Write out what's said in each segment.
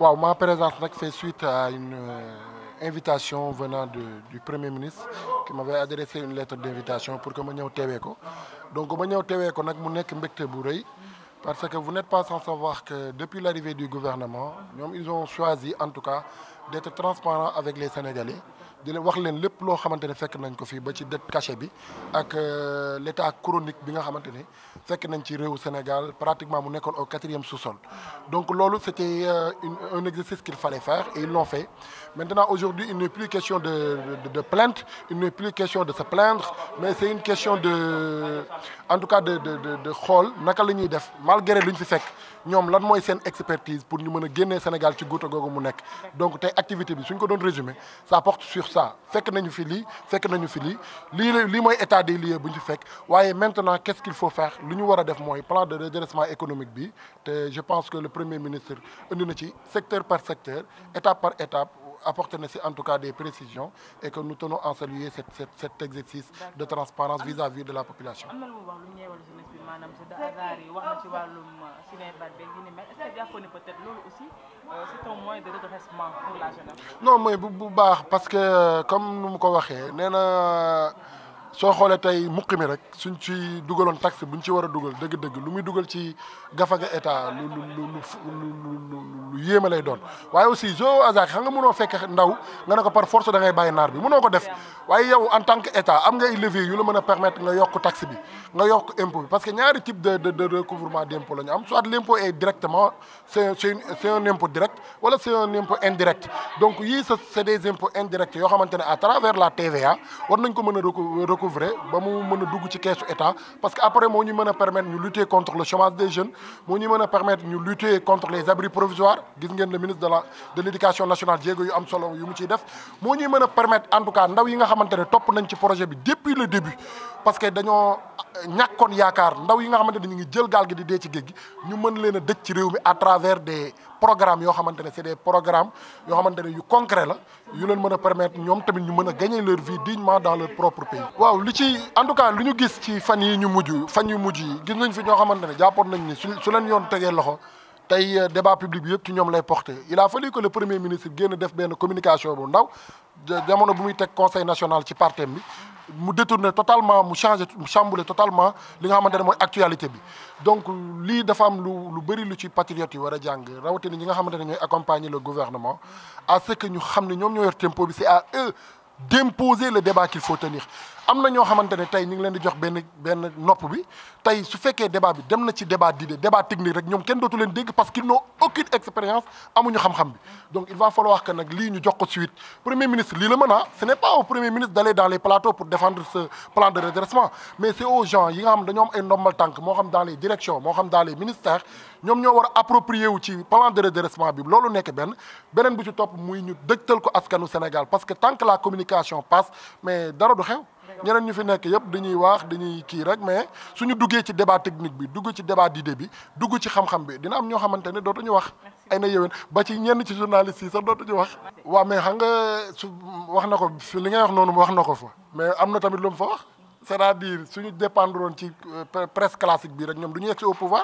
Waaw, ma présence nag fait suite à une invitation venant du Premier ministre qui m'avait adressé une lettre d'invitation pour que ma ñëw teewee ko donc ma ñëw teewee ko nag mu nekk mbégte bu rëy parce que vous n'êtes pas sans savoir que depuis l'arrivée du gouvernement ñoom ils ont choisi en tout cas d'être transparents avec les Sénégalais di leen wax leen lépp loo xamante ne fekk nañ ko fii ba ci dette cachée bi ak l'état chronique bi nga xamante ne fekk nañ ci réewu Sénégal pratiquement mu nekkoon au 4e sous-sol donc loolu c'était un exercice qu'il fallait faire et ils l'ont fait maintenant aujourd'hui il n'est plus question de plainte il n'est plus question de se plaindre mais c'est une question de en tout cas de xool naka la ñuy def malgré lu ñu fi fekk ñoom lan mooy seen expertise pour ñu mën a génnee Sénégal ci guuta googu mu nekk donc tey activité bi suñ ko doon résumer ça porte sur ça fekk nañu fi lii fekk nañu fi lii mooy état des lieux bu ñu fi fekk waaye maintenant qu'est-ce qu'il faut faire lu ñu war a def mooy plan de redressement économique bi te je pense que le premier ministre indi na ci secteur par secteur étape par étape apporter na si en tout cas des précisions et que nous tenons à saluer cet exercice de transparence vis-à-vis de la population. am na lu mu wax lu ñeewal jeunesse bi maanaam si hasard yi wax na ci wàllum cinébat beeg yi ni mel est-ce que jàpp ne peut-être loolu aussi c'est un moyen de redressement pour la jeunesse. non mais bu baax parce que comme nu mu ko waxee nee na soo xoolee tey muqi mi rek suñ ci dugaloon taxe buñ ci war a dugal dëgg-dëgg lu muy dugal ci gafaga état lu yéeme lay doon waaye aussi jo hasard xam nga mënoo fekk ndaw nga ne ko par force da ngay bàyyi naar bi mënoo ko def waaye yow en tant que état am nga ay levier yu la mën a permettre nga yokk taxe bi nga yokk impôt bi parce que ñaari type de recouvrement d'impôt la ñu am soit l'impôt est directement c'est un impôt direct wala c'est un impôt indirect donc yii c'est des impôts indirects yoo xamante ne à travers la TVA war nañ ko mën a recouvrer ba mu mën a dugg ci keesu état parce que après moo ñu mën a permettre ñu lutter contre le chômage des jeunes moo ñu mën a permettre ñu lutter contre les abris provisoires gis ngeen le ministre de l'éducation nationale jéego yu am solo yu mu ciy def moo ñuy mën a permettre en tout cas ndaw yi nga xamante ne topp nañ ci projet bi depuis le début parce que dañoo ñàkkoon yaakaar ndaw yi nga xamante ne ñu ngi jël gaal gi di dee ci géej gi ñu mën leen a dëj ci réew mi à travers des programmes yoo xamante ne c'est des programmes yoo xamante ne yu concret la yu leen mën a permettre ñoom tamit ñu mën a gagner leur vie dignement dans leur propre pays. waaw li ci en tout cas lu ñu gis ci fan yu mujj yi gis nañ fi ñoo xamante ne jàppoon nañ ni su leen yoon tegee loxo tey débat public bi yëpp ci ñoom lay porter il a fallu que le premier ministre génn def benn communication bu ndaw jamono bu muy teg conseil national ci partem bi mu détourner totalement mu chambouler totalement li nga xamante ne mooy actualité bi donc lii dafa am lu bëri lu ci patriotes yi war a jàng rawatina ñi nga xamante ne ñooy accompagner le gouvernement à ce que ñu xam ne ñoom ñoo yor tempo bi c'est à eux d'imposer le débat qu'il faut tenir am na ñoo xamante ne tey ñu ngi leen di jox benn nopp bi tey su fekkee débat bi dem na ci débat d'idée débat technique rek ñoom kenn dootu leen dégg parce qu'ils n'ont aucune expérience amuñu xam-xam bi donc il va falloir que nag lii ñu jox ko suite premier ministre lii la mën a ce n'est pas au premier ministre d'aller dans les plateaux pour défendre ce plan de redressement mais c'est aux gens yi nga xam dañoo am ay ndombal tànk moo xam dans les directions moo xam dans les ministères ñoom ñoo war a approprier wu ci plan de redressement bi loolu nekk beneen bu ci topp muy ñu dëgtal ko askanu Sénégal parce que tant que la communication passe mais dara du xew ñeneen ñu fi nekk yëpp dañuy wax dañuy kii rek mais suñu duggee ci débat technique bi dugg ci débat d'idée bi dugg ci xam-xam bi dina am ñoo xamante ne dootuñu wax ay na yéwén ba ci ñenn ci journalistes yi sax dootuñu wax waaw mais xam nga su wax na ko li ngay wax noonu wax na ko fa mais am na tamit lu mu fa wax c'est-à-dire suñu dépendroon ci presse classique bi rek ñoom du ñu yegg au pouvoir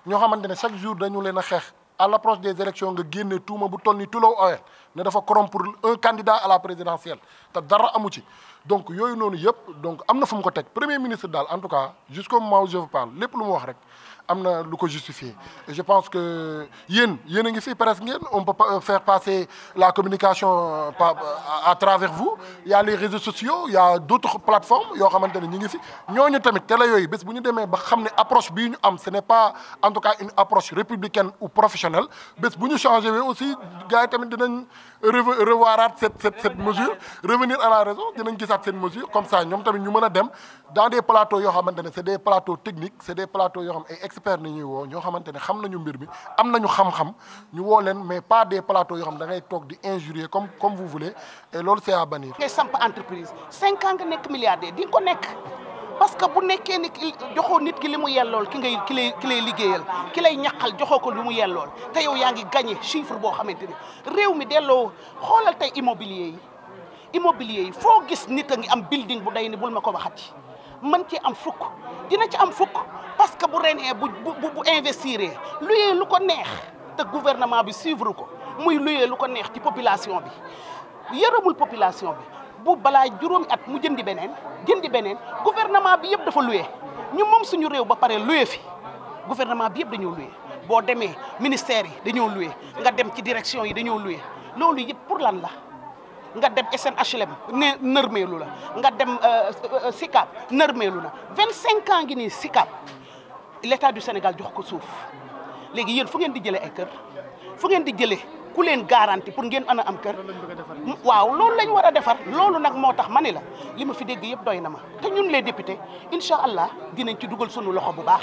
ñoo xamante ne chaque jour dañu leen a xeex à l'approche des élections nga génne tuuma bu toll ni Tullow Oil ne dafa corrompre un candidat à la présidentielle te dara amu ci donc yooyu noonu yëpp donc am na fu mu ko teg premier ministre daal en tout cas jusqu'au moment où je vous parle lépp lu mu wax rek am na lu ko justifier et je pense que yéen a ngi fi presse ngeen on peut pas faire passer la communication à travers vous il y a les réseaux sociaux il y a d'autres plateformes yoo xamante ne ñu ngi fi ñooñu tamit télé yooyu bés bu ñu demee ba xam ne approche bii ñu am ce n'est pas en tout cas une approche républicaine ou professionnelle bés bu ñu changé wee aussi gars yi tamit dinañ revoiraat cette mesure revenir à la raison dinañ gisaat cette mesure comme ça ñoom tamit ñu mën a dem dans des plateaux yoo xamante ne c'est des plateaux techniques c'est des plateaux yoo xam ay experts ni ñuy woo ñoo xamante ne xam nañu mbir mi am nañu xam-xam ñu woo leen mais pas des plateaux yoo xam da ngay toog di injurier comme vous voulez et loolu c'est à bannir. ngay samp entreprise 5 ans nga nekk milliardaire di nga ko nekk parce que bu nekkee ni joxoo nit ki li mu yellool ki lay liggéeyal ki lay ñaqal joxoo ko li mu yellool te yow yaa ngi gagné chiffre boo xamante ni réew mi delloo xoolal tey immobilier yi foo gis nit a ngi am building bu day ni bul ma ko waxati mën ci am fukk dina ci am fukk parce que bu renee bu investir lu ko neex te gouvernement bi suivre ko muy luyee lu ko neex ci population bi yërëmul population bi bu balaa juróomi at mu jëndi beneen gouvernement bi yëpp dafa luyee ñu moom suñu réew ba pare luyee fi gouvernement bi yëpp dañoo luyee boo demee ministère yi dañoo luyee nga dem ci direction yi dañoo luyee loolu yëpp pour lan la nga dem SNHLM ne nërmeelu la nga dem SICAP nërmeelu la 25 ans ngi nii SICAP l'État du Sénégal jox ko suuf léegi yéen fu ngeen di jëlee ay kër fu ngeen di jëlee ku leen garanti pour ngeen ana am kër waaw loolu lañ war a defar loolu nag moo tax ma ne la li ma fi dégg yëpp doy na ma te ñun les députés incha allah dinañ ci dugal sunu loxo bu baax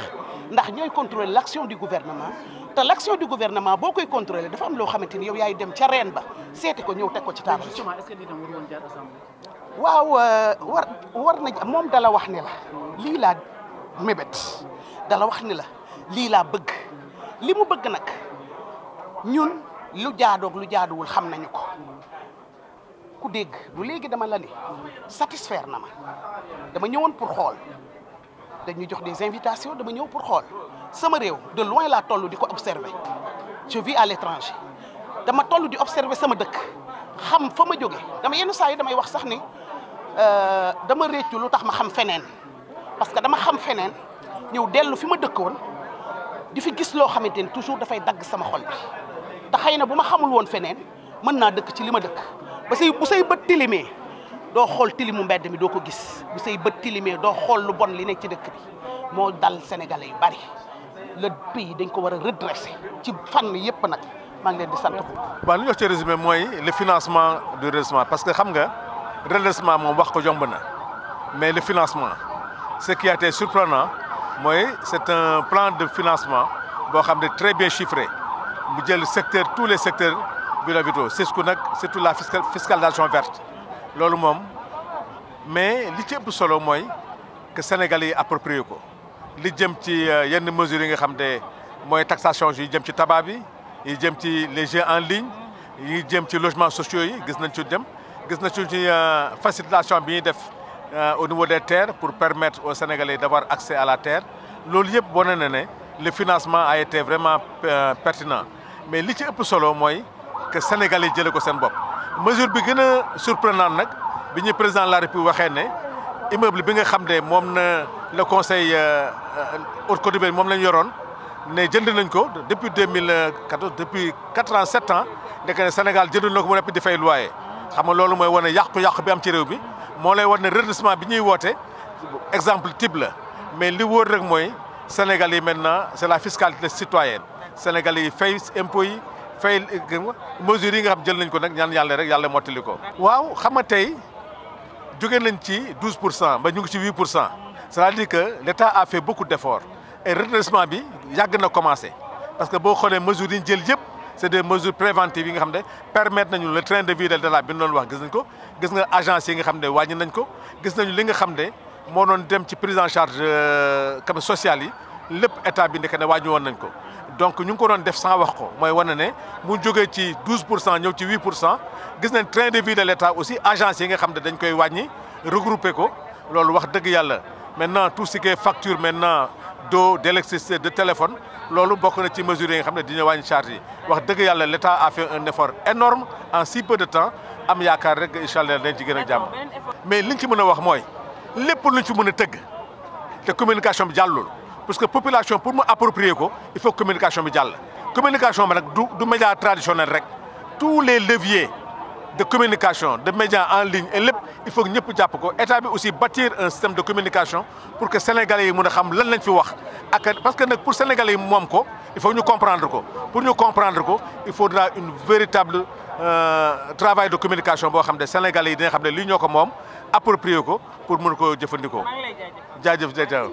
ndax ñooy contrôler l'action du gouvernement te l'action du gouvernement boo koy contrôler dafa am loo xamante ni yow yaay dem ca reen ba seeti ko ñëw teg ko ci table. justement est-ce que dina war woon jaar assemblée. waaw war na moom dala wax ne la lii laa mébét dala wax ne la lii laa bëgg li mu bëgg nag ñun lu jaadoog lu jaaduwul xam nañu ko ku dégg du léegi dama la ni satisfaire na ma dama ñëwoon pour xool dañu jox des invitations dama ñëw pour xool sama réew de loin laa toll di ko observer je vis à l'étranger dama toll di observer sama dëkk xam fa ma jóge dama yenn saa yi damay wax sax ni dama réccu lu tax ma xam feneen parce que dama xam feneen ñëw dellu fi ma dëkkoon di fi gis loo xamante ni toujours dafay dagg sama xol bi te xëy na bu ma xamul woon feneen mën naa dëkk ci li ma dëkk ba say bu say bët tilimee doo xool tilimu mbedd mi doo ko gis bu say bët tilimee doo xool lu bon li nekk ci dëkk bi moo dal sénégalais yu bari le pays dañ ko war a redresser ci fànn yépp nag maa ngi leen di sant bu waaw li ñu wax ci résumé mooy le financement du redressement parce que xam nga redressement moom wax ko jomb na mais le financement ce qui a été surprenant mooy c'est un plan de financement boo xam ne très bien chiffré mu jël secteur tous les secteurs vitaux surtout nag surtout la fiscalisation verte loolu moom mais li ci ëpp solo mooy que Sénégalais yi approprié ko li jëm ci yenn mesures yi nga xam ne mooy taxation yi jëm ci tabac bi yi jëm ci les jeux en ligne yi jëm ci logements sociaux yi gis nañ ci dem gis nañ ci facilitation bi ñuy def au niveau des terres pour permettre aux Sénégalais d'avoir accès à la terre loolu yëpp wane na ne le financement a été vraiment pertinent mais li ci ëpp solo mooy que Sénégalais jëlee ko seen bopp. mesure bi gën a surprenante nag bi ñu président de la République waxee ne immeuble bi nga xam ne moom na le conseil Haute-Côte d'Ivoire moom la ñu yoroon ne jënd nañ ko depuis 2014 depuis 4 ans 7 ans nekk ne Sénégal jënd na ko mu nekk di fay loyer xam nga loolu mooy wane yàqu-yàqu bi am ci réew mi moo lay wan ne redressement bi ñuy woote exemple type la mais li wóor rek mooy Sénégal yi maintenant c'est la fiscalité citoyenne Sénégal yi fay impôts yi fay mesures yi nga xam jël nañ ko nag ñaan yàlla rek yàlla mottali ko. waaw xam nga tey jóge nañ ci 12% ba ñu ngi ci 8% c'est-à-dire que l'État a fait beaucoup d'efforts et redressement bi yàgg na commencé parce que boo xoolee mesures yi ñu jël yëpp c'est des mesures préventives yi nga xam ne permettre nañu le train de vie de l'État bi ñu doon wax gis nañ ko gis nga agence yi nga xam ne wàññi nañ ko gis nañu li nga xam ne moo doon dem ci prise en charge comme sociale yi lépp état bi nekk ne wàññi woon nañ ko donc ñu ngi ko doon def sans wax ko mooy wane ne mu jógee ci 12% ñëw ci 8% gis nañ train de vie de l'État aussi agence yi nga xam ne dañ koy wàññi regrouper ko loolu wax dëgg yàlla maintenant tout ce qui est facture maintenant d'eau d'électricité de téléphone loolu bokk na ci mesures yi nga xam ne dina wàññi charge yi wax dëgg yàlla l'État a fait un effort énorme en si peu de temps am yaakaar rek incha allah dañ ci gën a jàmm mais liñ ci mën a wax mooy lépp luñ ci mën a tëgg te communication bi jàllul parce que population pour mu approprier ko il faut communication bi jàll communication bi nag du média traditionnel rek tous les leviers de communication de médias en ligne et lépp il faut que ñëpp jàpp ko état bi aussi bâtir un système de communication pour que sénégalais yi mën a xam lan lañ fi wax ak parce que nag pour sénégalais yi moom ko il faut ñu comprendre ko pour ñu comprendre ko il faudra une véritable travail de communication boo xam ne sénégalais yi dina xam ne lii ñoo ko moom approprier ko pour mën ko jëfandikoo jaajëf jaajëf